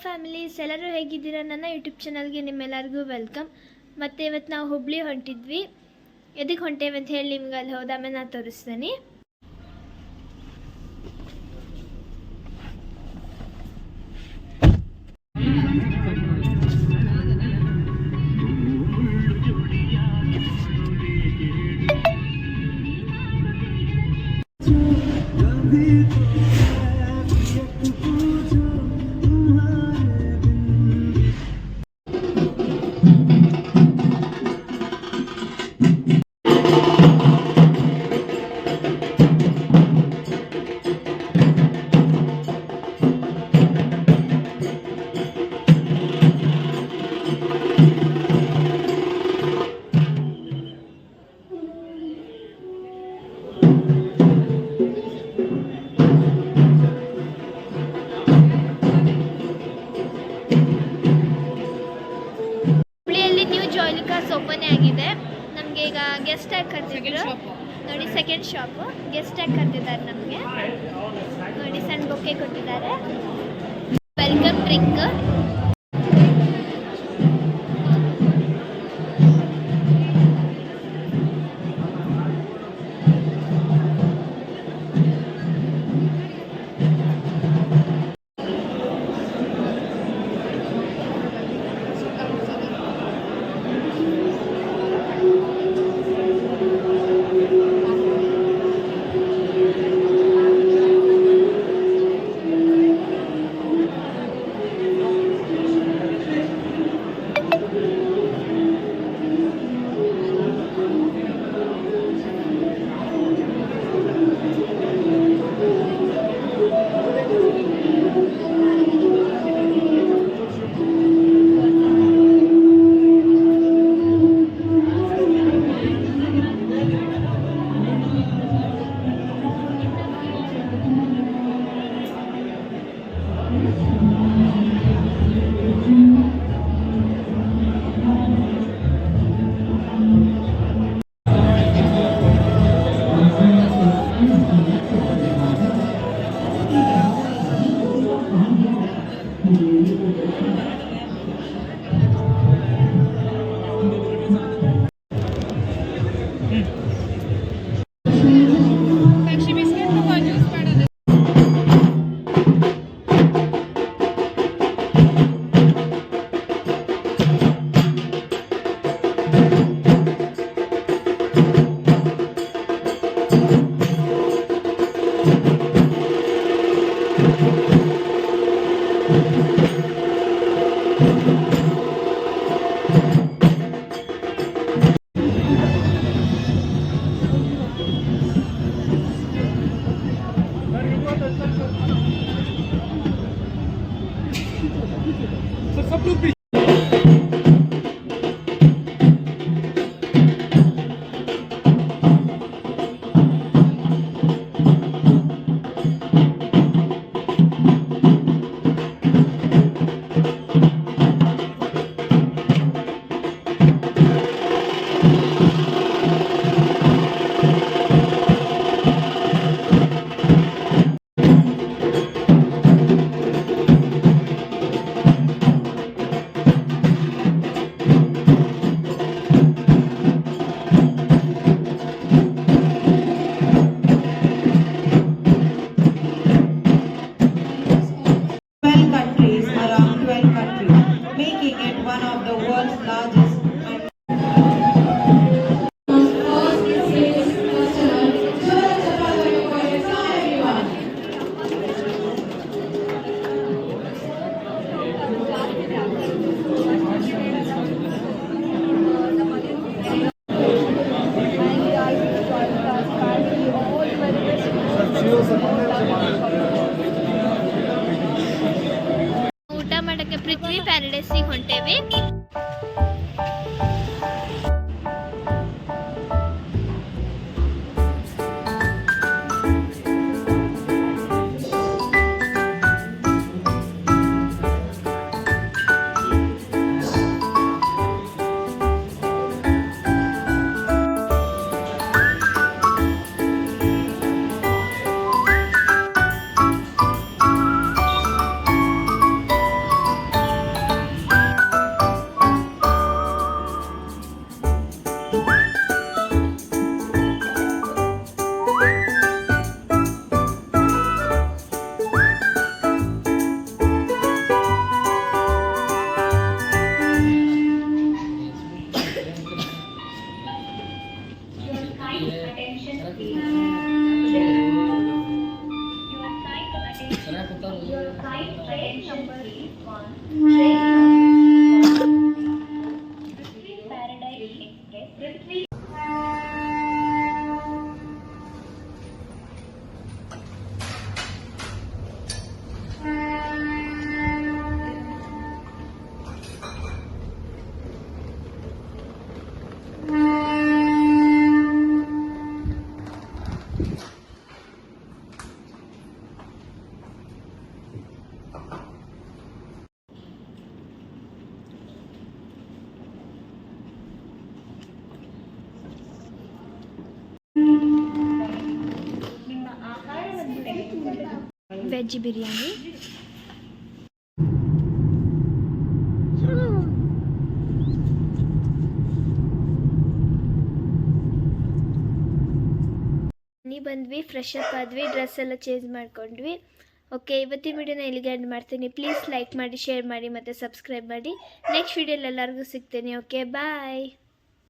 Families, ಎಲ್ಲರೂ ಹೇಗಿದ್ದೀರಾ? ನನ್ನ ಯೂಟ್ಯೂಬ್ ಚಾನಲ್ಗೆ ನಿಮ್ಮೆಲ್ಲರಿಗೂ ವೆಲ್ಕಮ್. ಮತ್ತು ಇವತ್ತು ನಾವು ಹುಬ್ಳಿ ಹೊಂಟಿದ್ವಿ. ಎದಕ್ಕೆ ಹೊಂಟೇವೆ ಅಂತ ಹೇಳಿ ನಿಮ್ಗೆ ಅಲ್ಲಿ ಹೋದಾಮೇಲೆ ನಾನು ತೋರಿಸ್ತೀನಿ. ಓಪನ್ ಆಗಿದೆ. ನಮಗೆ ಈಗ ಗೆಸ್ಟ್ ಆಗಿ ಕರೆದಿದ್ರು ನೋಡಿ. ಸೆಕೆಂಡ್ ಶಾಪು ಗೆಸ್ಟ್ ಆಗಿ ಕರೆದಿದ್ದಾರೆ ನಮಗೆ ನೋಡಿ. ಸಣ್ಣ ಬೊಕ್ಕೆ ಕೊಟ್ಟಿದ್ದಾರೆ. Welcome drink. ಊಟ ಮಾಡಕ್ಕೆ ಪೃಥ್ವಿ ಪ್ಯಾರಡೈಸಿಗೆ ಹೊಂಟೇವಿ. ವೆಜ್ ಬಿರಿಯಾನಿ. ಬಂದ್ವಿ, ಫ್ರೆಶ್ ಅಪ್ ಆದ್ವಿ, ಡ್ರೆಸ್ ಎಲ್ಲ ಚೇಂಜ್ ಮಾಡ್ಕೊಂಡ್ವಿ. ಓಕೆ, ಇವತ್ತಿನ ವಿಡಿಯೋನ ಇಲ್ಲಿಗೆ ಎಂಡ್ ಮಾಡ್ತೀನಿ. ಪ್ಲೀಸ್ ಲೈಕ್ ಮಾಡಿ, ಶೇರ್ ಮಾಡಿ ಮತ್ತು ಸಬ್ಸ್ಕ್ರೈಬ್ ಮಾಡಿ. ನೆಕ್ಸ್ಟ್ ವಿಡಿಯೋಲಿ ಎಲ್ಲರಿಗೂ ಸಿಗ್ತೀನಿ. ಓಕೆ, ಬಾಯ್.